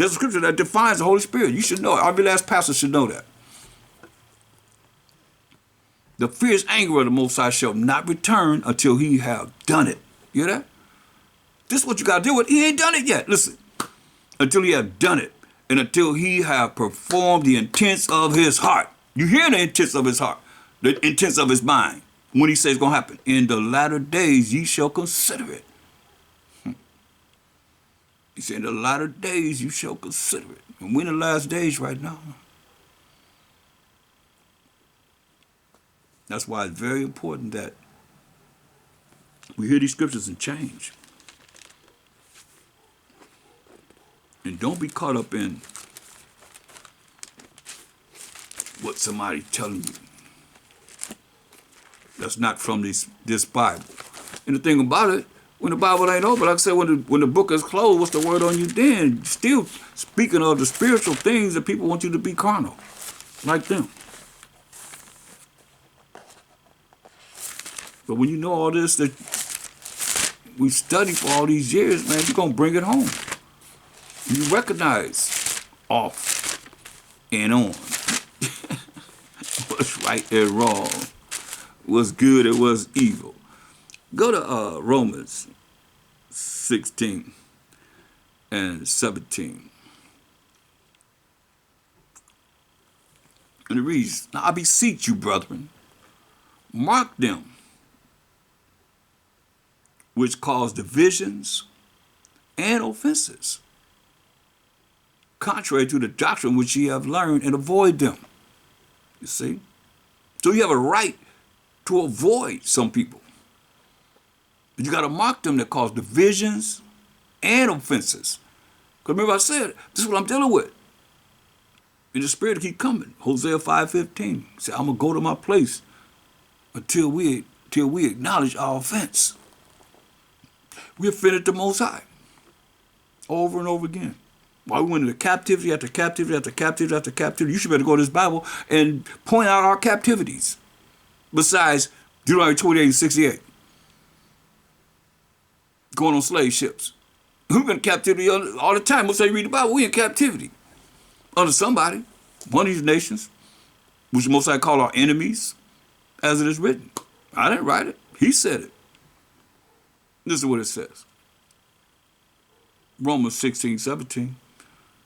There's a scripture that defines the Holy Spirit. You should know it. Every last pastor should know that. The fierce anger of the Most High shall not return until he have done it. You hear that? This is what you got to deal with. He ain't done it yet. Listen. Until he have done it. And until he have performed the intents of his heart. You hear the intents of his heart. The intents of his mind. When he says it's going to happen. In the latter days ye shall consider it. He said, in the latter days you shall consider it. And we're in the last days right now. That's why it's very important that we hear these scriptures and change. And don't be caught up in what somebody's telling you. That's not from this Bible. And the thing about it, when the Bible ain't open, like I said, when the book is closed, what's the word on you then? Still speaking of the spiritual things that people want you to be carnal, like them. But when you know all this that we studied for all these years, man, you're going to bring it home. You recognize off and on. What's right and wrong. What's good and what's evil. Go to Romans 16 and 17. And it reads, now I beseech you, brethren, mark them which cause divisions and offenses, contrary to the doctrine which ye have learned, and avoid them. You see? So you have a right to avoid some people. But you got to mark them that cause divisions and offenses. Because remember I said, this is what I'm dealing with. And the spirit will keep coming. Hosea 5:15 said, I'm going to go to my place until we acknowledge our offense. We offended the Most High over and over again. While we went into captivity after captivity after captivity after captivity, you should better go to this Bible and point out our captivities. Besides Deuteronomy 28 and 68. Going on slave ships. We've been in captivity all the time. Most of you read the Bible, we in captivity. Under somebody, one of these nations, which most I call our enemies, as it is written. I didn't write it. He said it. This is what it says. Romans 16:17.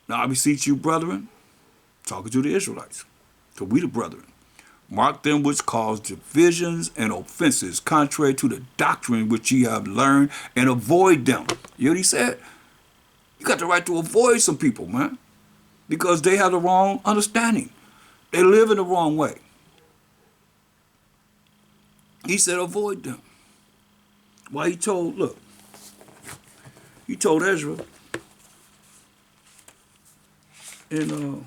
Now I beseech you, brethren, talking to the Israelites, so we the brethren, mark them which cause divisions and offenses contrary to the doctrine which ye have learned, and avoid them. You know what he said? You got the right to avoid some people, man, because they have the wrong understanding. They live in the wrong way. He said avoid them. Why he told Ezra in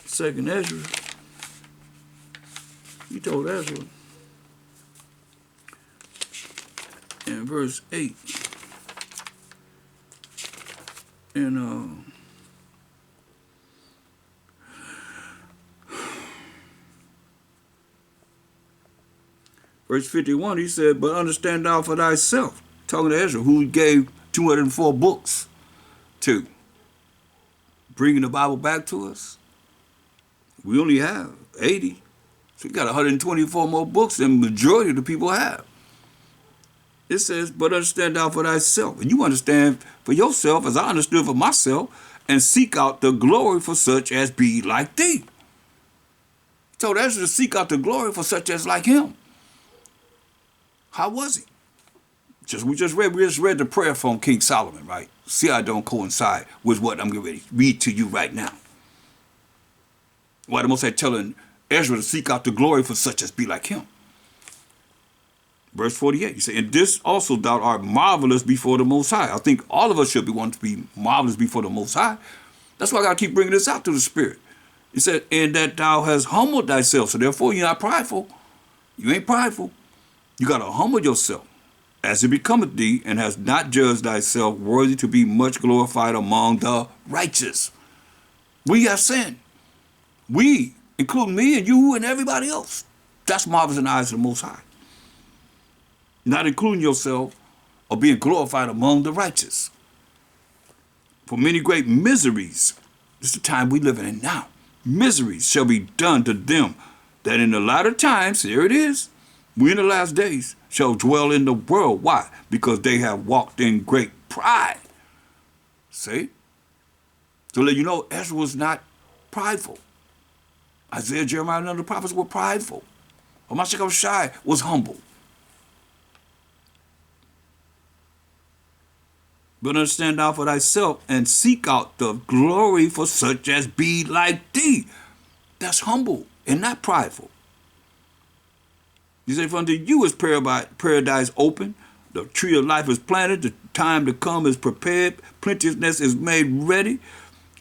second Ezra, he told Ezra in verse 8 in verse 51, he said, but understand thou for thyself, talking to Ezra, who he gave 204 books to, bringing the Bible back to us. We only have 80. So we got 124 more books than the majority of the people have. It says, but understand thou for thyself. And you understand for yourself as I understood for myself, and seek out the glory for such as be like thee. He told Ezra to seek out the glory for such as like him. How was he? We just read the prayer from King Solomon, right? See how it don't coincide with what I'm getting ready to read to you right now. Why the Most High telling Ezra to seek out the glory for such as be like him. Verse 48, you say, and this also thou art marvelous before the Most High. I think all of us should be wanting to be marvelous before the Most High. That's why I got to keep bringing this out to the Spirit. He said, and that thou hast humbled thyself. So therefore, you're not prideful. You ain't prideful. You got to humble yourself as it becometh thee, and hast not judged thyself worthy to be much glorified among the righteous. We have sinned. We, including me and you and everybody else. That's marvelous in the eyes of the Most High. Not including yourself or being glorified among the righteous. For many great miseries, this is the time we living in now, miseries shall be done to them that in the latter times, here it is, we in the last days shall dwell in the world. Why? Because they have walked in great pride. See? To let you know, Ezra was not prideful. Isaiah, Jeremiah, and other prophets were prideful. Hamashiach Shai was humble. But understand thou for thyself and seek out the glory for such as be like thee. That's humble and not prideful. You say, for unto you is paradise open, the tree of life is planted, the time to come is prepared, plenteousness is made ready,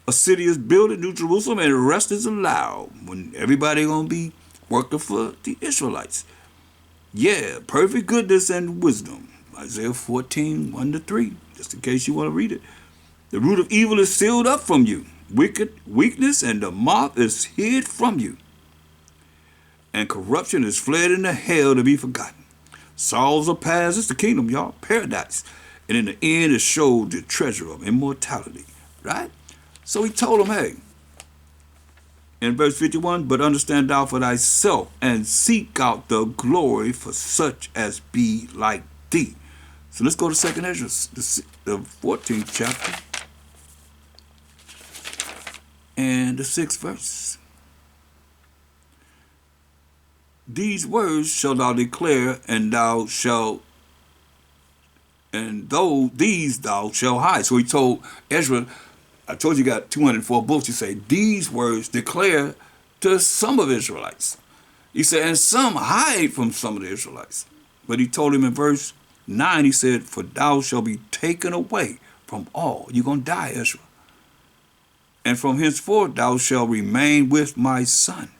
a city is built in New Jerusalem, and the rest is allowed. When everybody gonna be working for the Israelites. Yeah, perfect goodness and wisdom. Isaiah 14, 1-3, just in case you want to read it. The root of evil is sealed up from you. Weakness and the moth is hid from you. And corruption is fled into hell to be forgotten. Sorrows are past, it's the kingdom, y'all, paradise. And in the end, it showed the treasure of immortality, right? So he told him, hey, in verse 51, but understand thou for thyself and seek out the glory for such as be like thee. So let's go to 2nd Ezra, the 14th chapter and the 6th verse. These words shall thou declare, and thou shalt, and though these thou shalt hide. So he told Ezra, I told you got 204 books. He said, these words declare to some of the Israelites. He said, and some hide from some of the Israelites. But he told him in verse 9, he said, for thou shalt be taken away from all. You're going to die, Ezra. And from henceforth thou shalt remain with my son.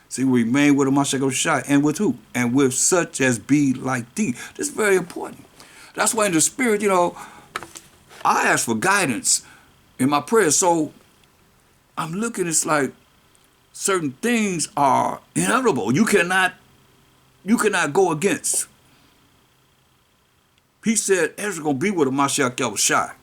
See, remain with Hamashiach Shai. And with who? And with such as be like thee. This is very important. That's why in the spirit, I ask for guidance in my prayers. So I'm looking, it's like certain things are inevitable. You cannot go against. He said, Ezra gonna be with Hamashiach Shai.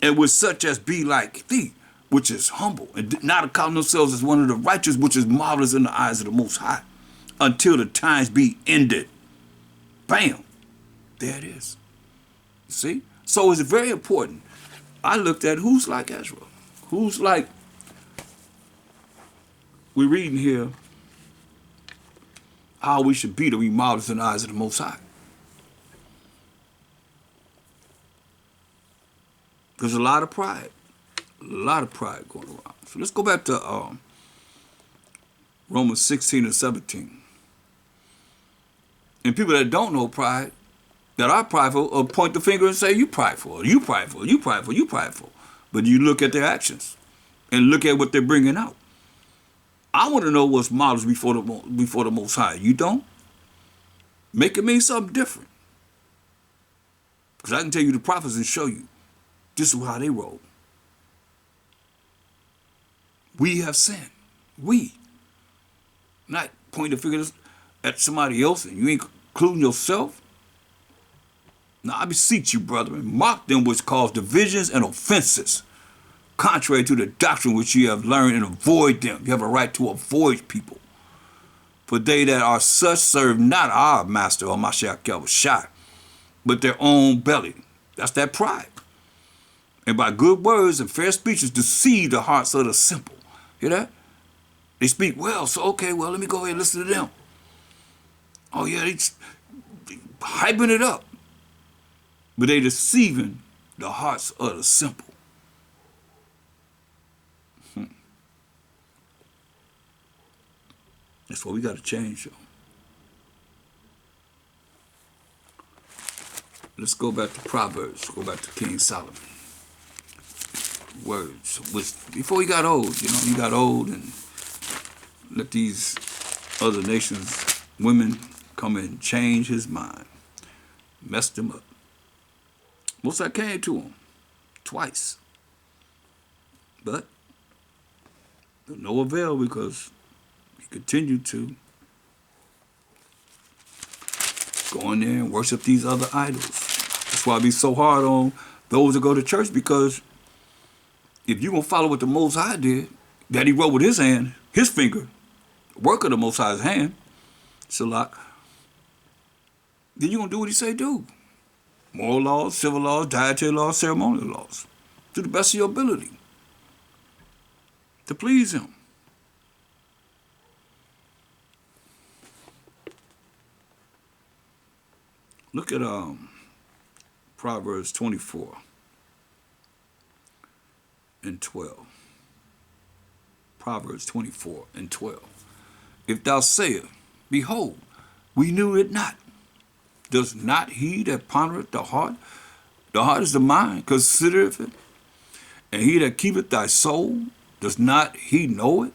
And with such as be like thee, which is humble, and not account themselves as one of the righteous, which is marvelous in the eyes of the Most High, until the times be ended. Bam. There it is. See? So it's very important. I looked at who's like Ezra. Who's like, we're reading here how we should be to be marvelous in the eyes of the Most High. There's a lot of pride going around. So let's go back to Romans 16 and 17. And people that don't know pride, that are prideful, will point the finger and say, you prideful, you prideful, you prideful, you prideful. But you look at their actions and look at what they're bringing out. I want to know what's models before the Most High. You don't? Make it mean something different. Because I can tell you the prophets and show you this is how they roll. We have sinned. We. Not pointing the fingers at somebody else and you ain't including yourself. Now I beseech you, brethren, mark them which cause divisions and offenses, contrary to the doctrine which ye have learned, and avoid them. You have a right to avoid people. For they that are such serve not our master, or Hamashiach Shai, but their own belly. That's that pride. And by good words and fair speeches deceive the hearts of the simple. Hear that? They speak well, so okay, well, let me go ahead and listen to them. Oh yeah, they hyping it up. But they deceiving the hearts of the simple. That's what we got to change, y'all. Let's go back to Proverbs. Go back to King Solomon. Words. Before he got old, he got old and let these other nations, women, come and change his mind. Messed him up. Most I came to him twice. But no avail because he continued to go in there and worship these other idols. That's why I be so hard on those that go to church, because if you're going to follow what the Most High did, that he wrote with his hand, his finger, work of the Most High's hand, Shalak, then you're going to do what he say do. Moral laws, civil laws, dietary laws, ceremonial laws, to the best of your ability, to please him. Look at Proverbs 24 and 12. Proverbs 24 and 12. If thou sayest, behold, we knew it not, does not he that pondereth the heart is the mind, considereth it, and he that keepeth thy soul, does not he know it?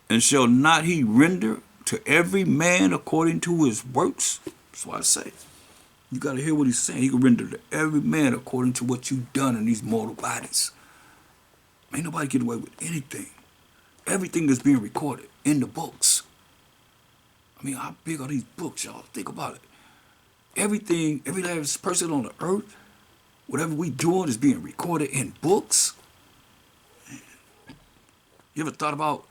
And shall not he render to every man according to his works? That's what I say. You got to hear what he's saying. He can render to every man according to what you've done in these mortal bodies. Ain't nobody getting away with anything. Everything is being recorded in the books. I mean, how big are these books, y'all? Think about it. Everything, every last person on the earth, whatever we doing is being recorded in books. Man. You ever thought about,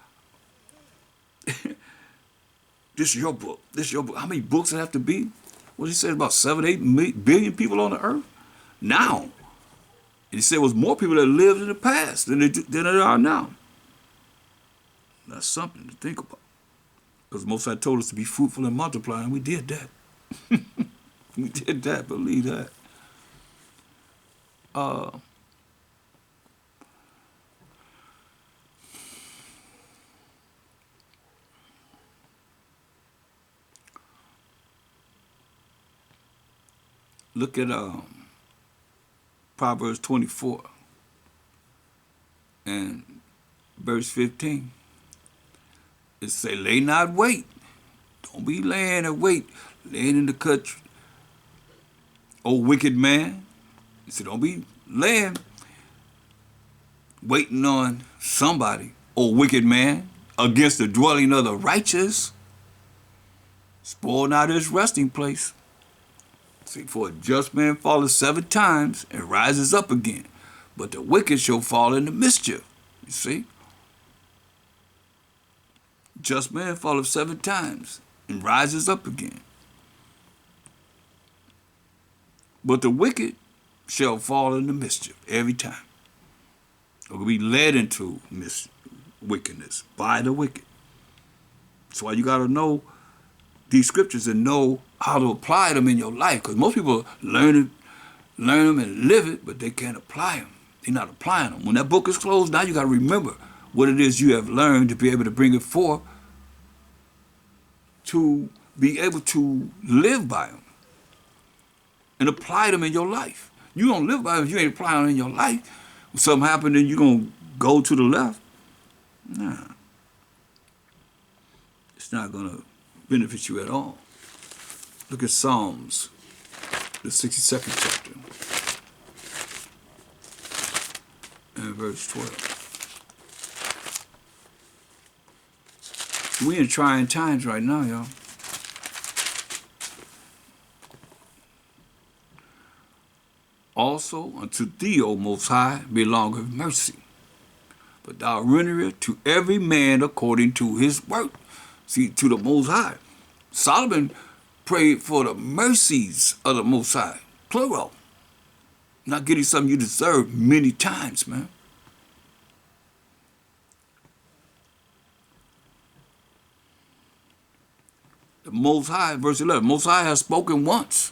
this is your book, this is your book. How many books it have to be? What did he say, about 7-8 billion people on the earth? Now. And he said it was more people that lived in the past than there are now. That's something to think about. Because Most High told us to be fruitful and multiply, and we did that. We did that, believe that. Look at Proverbs 24 and verse 15. It say, lay not wait. Don't be laying and wait, laying in the country. O wicked man. He said, don't be laying, waiting on somebody, O wicked man, against the dwelling of the righteous. Spoil not his resting place. See, for a just man falleth 7 times and rises up again, but the wicked shall fall into mischief. You see? Just man falleth 7 times and rises up again, but the wicked shall fall into mischief every time. Or be led into wickedness by the wicked. That's why you got to know these scriptures and know how to apply them in your life. Because most people learn them and live it, but they can't apply them. They're not applying them. When that book is closed, now you got to remember what it is you have learned to be able to bring it forth, to be able to live by them and apply them in your life. You don't live by them if you ain't applying them in your life. When something happened and you're going to go to the left, nah. It's not going to benefit you at all. Look at Psalms, the 62nd chapter, and verse 12. We in trying times right now, y'all. Also unto thee, O Most High, belongeth mercy, but thou renderest to every man according to his work. See, to the Most High. Solomon prayed for the mercies of the Most High, plural. Not getting something you deserve many times, man. The Most High, verse 11, Most High has spoken once.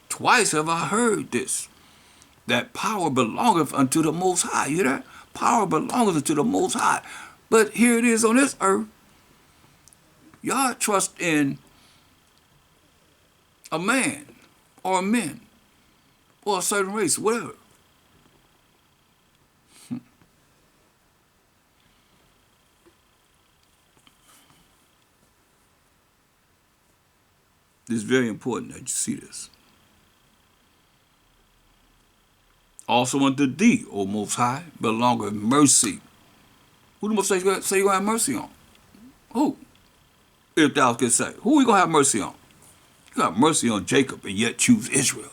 Twice have I heard this, that power belongeth unto the Most High. You hear that? Power belongeth unto the Most High. But here it is on this earth. Y'all trust in a man or a men or a certain race, whatever. It's very important that you see this. Also unto thee, O Most High, belongeth mercy. Who the Most High say you're going to have mercy on? Who? If thou could say, who are we going to have mercy on? You got mercy on Jacob and yet choose Israel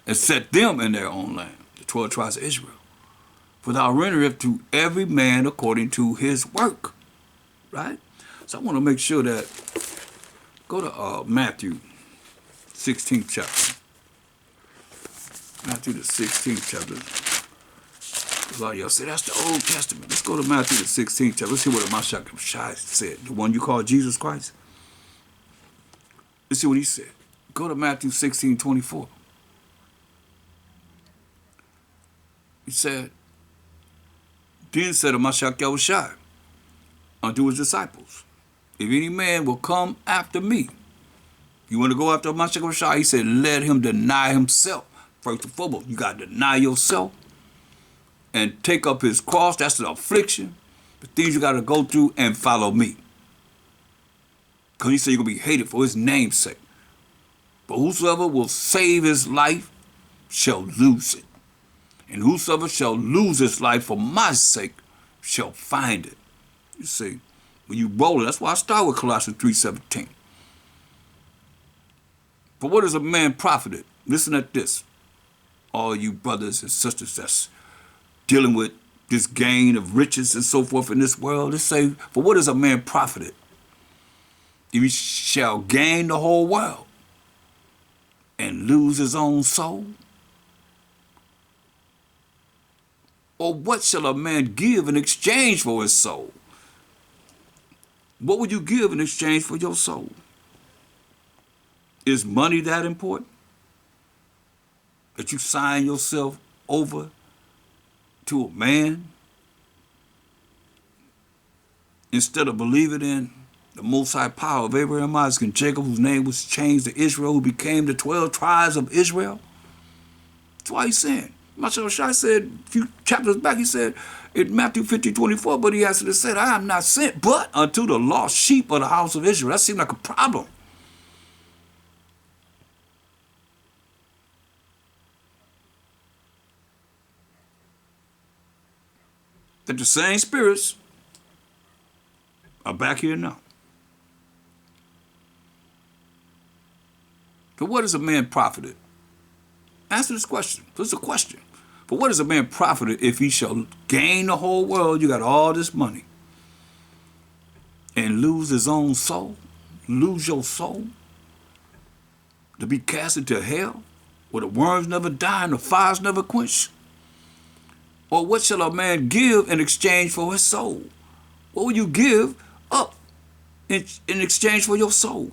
and set them in their own land. the 12 tribes of Israel. For thou rendereth to every man according to his work. Right? So I want to make sure that, go to Matthew 16th chapter. Matthew the 16th chapter. A lot of y'all say, that's the Old Testament. Let's go to Matthew the 16th chapter. Let's see what the Mashiach said. The one you call Jesus Christ. Let's see what he said. Go to Matthew 16:24. He said, then said the Mashiach Yahushua unto his disciples, if any man will come after me, you want to go after Mashiach Yahushua, he said, let him deny himself. First and foremost, you got to deny yourself and take up his cross. That's the affliction, the things you got to go through, and follow me. Because he said you're going to be hated for his name's sake. But whosoever will save his life shall lose it. And whosoever shall lose his life for my sake shall find it. You see, when you roll it, that's why I start with Colossians 3:17. For what is a man profited? Listen at this. All you brothers and sisters that's dealing with this gain of riches and so forth in this world, they say, for what is a man profited if he shall gain the whole world and lose his own soul? Or what shall a man give in exchange for his soul? What would you give in exchange for your soul? Is money that important? That you sign yourself over to a man instead of believing in the Most High power of Abraham, Isaac, and Jacob, whose name was changed to Israel, who became the 12 tribes of Israel? That's why he's saying. Mashiach Shai said a few chapters back, he said in Matthew 15:24, but he answered and said, I am not sent but unto the lost sheep of the house of Israel. That seemed like a problem. That the same spirits are back here now. So what is a man profited? Answer this question. This is a question. For what is a man profited if he shall gain the whole world? You got all this money and lose his own soul, lose your soul, to be cast into hell where the worms never die and the fires never quench? Or what shall a man give in exchange for his soul? What will you give up in exchange for your soul?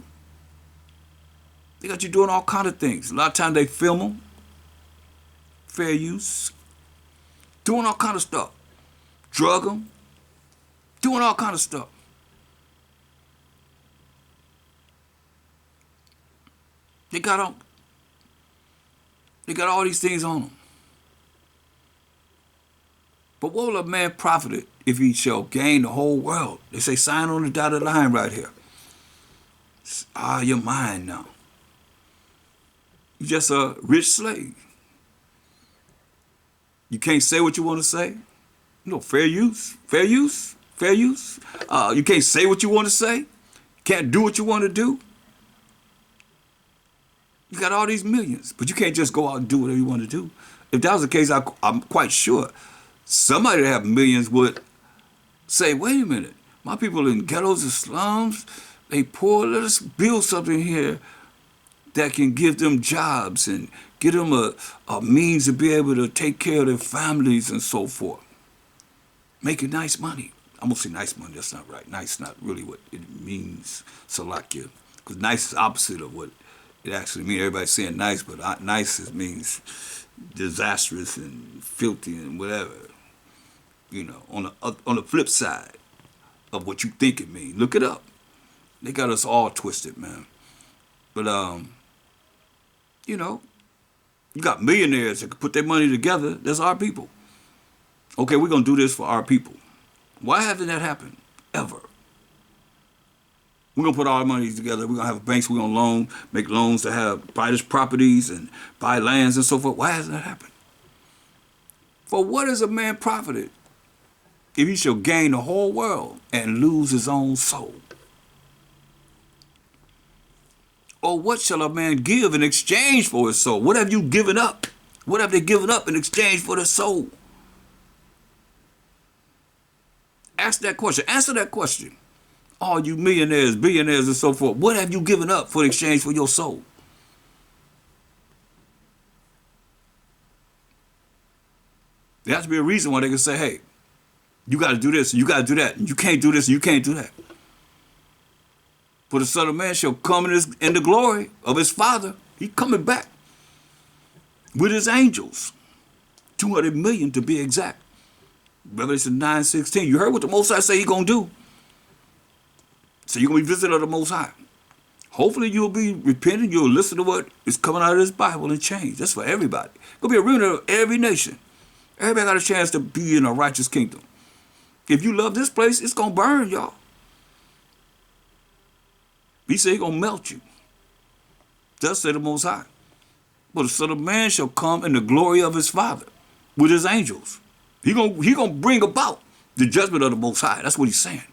They got you doing all kind of things. A lot of times they film them, fair use, doing all kind of stuff. Drug them, doing all kind of stuff. They got all these things on them. But what will a man profit if he shall gain the whole world? They say sign on the dotted line right here. You're mine now. You're just a rich slave. You can't say what you want to say. Fair use, fair use, fair use. You can't say what you want to say. You can't do what you want to do. You got all these millions, but you can't just go out and do whatever you want to do. If that was the case, I'm quite sure somebody that have millions would say, wait a minute, my people in ghettos and slums, they poor, let us build something here that can give them jobs and give them a means to be able to take care of their families and so forth. Making nice money. I'm going to say nice money, that's not right. Nice is not really what it means, Salakia. Because nice is opposite of what it actually means. Everybody's saying nice, but nice means disastrous and filthy and whatever. On the flip side of what you think it means. Look it up. They got us all twisted, man. But, you got millionaires that can put their money together. That's our people. Okay, we're going to do this for our people. Why hasn't that happened? Ever. We're going to put our money together. We're going to have banks. We're going to make loans to buy this properties and buy lands and so forth. Why hasn't that happened? For what is a man profited if he shall gain the whole world and lose his own soul? Or what shall a man give in exchange for his soul? What have you given up What have they given up in exchange for their soul? Ask that question. Answer that question. All you millionaires, billionaires, and so forth, what have you given up for exchange for your soul? There has to be a reason why they can say, hey, you got to do this, and you got to do that, and you can't do this, and you can't do that. For the Son of Man shall come in the glory of his Father. He's coming back with his angels. 200 million to be exact. Revelation 9:16. You heard what the Most High say he's going to do. So you're going to be visited of the Most High. Hopefully you'll be repenting. You'll listen to what is coming out of this Bible and change. That's for everybody. It's going to be a ruin of every nation. Everybody got a chance to be in a righteous kingdom. If you love this place, it's going to burn, y'all. He said he's going to melt you. Thus said the Most High. But the Son of Man shall come in the glory of his Father with his angels. He gonna bring about the judgment of the Most High. That's what he's saying.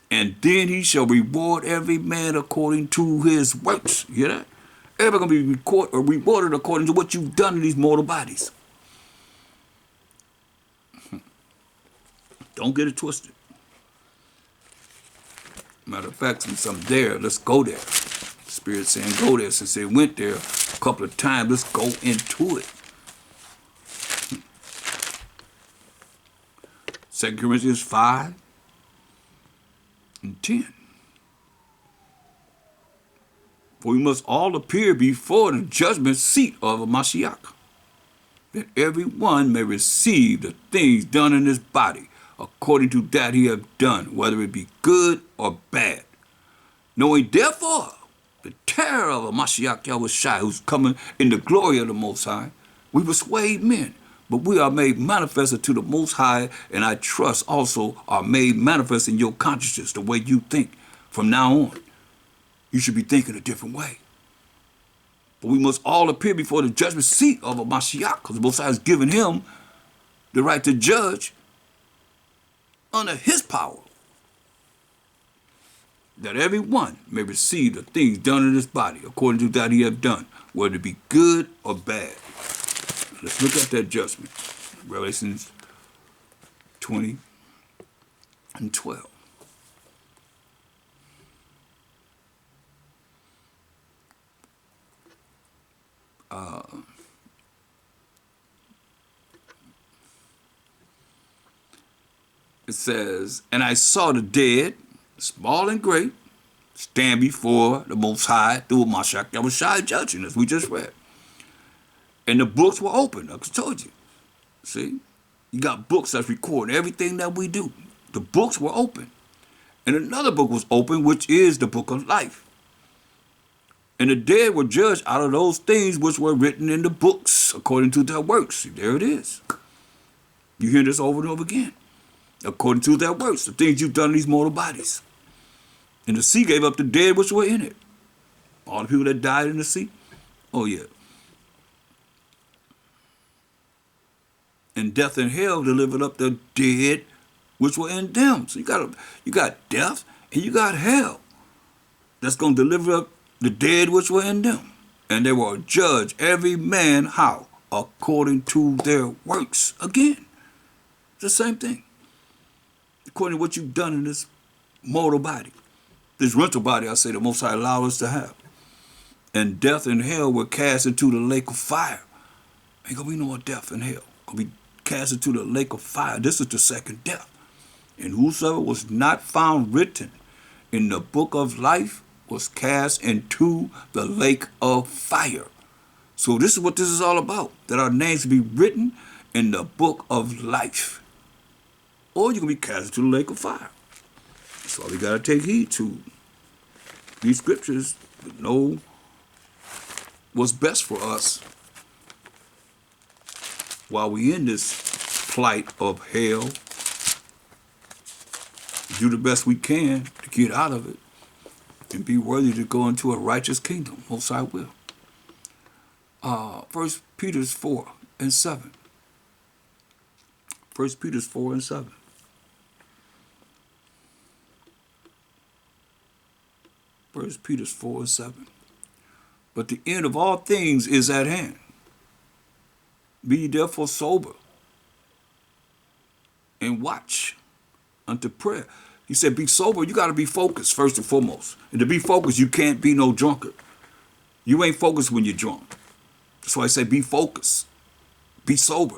And then he shall reward every man according to his works. You hear that? Everybody going to be rewarded according to what you've done in these mortal bodies. Don't get it twisted. Matter of fact, since I'm there, let's go there. The Spirit saying go there. Since they went there a couple of times, let's go into it. 2 Corinthians 5 and 10. For we must all appear before the judgment seat of a Mashiach, that every one may receive the things done in his body, according to that he hath done, whether it be good or bad. Knowing therefore the terror of a Mashiach Yahushua, who's coming in the glory of the Most High, we persuade men, but we are made manifest to the Most High, and I trust also are made manifest in your consciousness, the way you think from now on. You should be thinking a different way. But we must all appear before the judgment seat of a Mashiach, because the Most High has given him the right to judge under his power, that every one may receive the things done in his body, according to that he hath done, whether it be good or bad. Let's look at that judgment. Revelation 20 and 12. It says, and I saw the dead, small and great, stand before the Most High through Mashiach Yahushua judging, as we just read. And the books were open, like I told you. See? You got books that's recording everything that we do. The books were open. And another book was open, which is the book of life. And the dead were judged out of those things which were written in the books, according to their works. See, there it is. You hear this over and over again. According to their works, the things you've done in these mortal bodies. And the sea gave up the dead which were in it. All the people that died in the sea. Oh, yeah. And death and hell delivered up the dead which were in them. So you got death and you got hell. That's going to deliver up the dead which were in them. And they will judge every man how? According to their works. Again, it's the same thing. According to what you've done in this mortal body. This rental body, I say, the Most High allowed us to have. And death and hell were cast into the lake of fire. Ain't gonna be no more death and hell. Gonna be cast into the lake of fire. This is the second death. And whosoever was not found written in the book of life was cast into the lake of fire. So this is what this is all about. That our names be written in the book of life. Or you can be cast into the lake of fire. That's all we got to take heed to. These scriptures know what's best for us while we in this plight of hell. Do the best we can to get out of it and be worthy to go into a righteous kingdom. Most High will. 1 Peter 4 and 7. 1 Peter 4 and 7. 1 Peter 4 and 7. But the end of all things is at hand. Be ye therefore sober and watch unto prayer. He said, be sober. You got to be focused first and foremost. And to be focused, you can't be no drunkard. You ain't focused when you're drunk. That's why I say be focused. Be sober.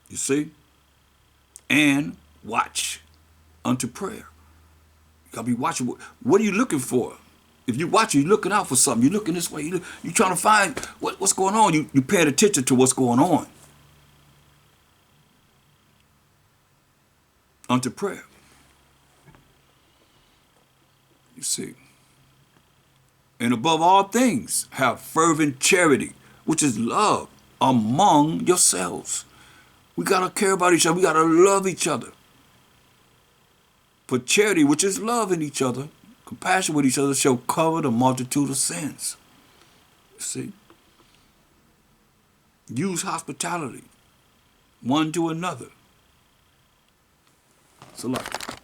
You see? And watch unto prayer. You got to be watching. What are you looking for? If you watch, you're looking out for something. You're looking this way. You're trying to find what's going on. You're paying attention to what's going on. Unto prayer. You see. And above all things, have fervent charity, which is love among yourselves. We got to care about each other. We got to love each other. For charity, which is love in each other, compassion with each other, shall cover the multitude of sins. You see? Use hospitality one to another. Select.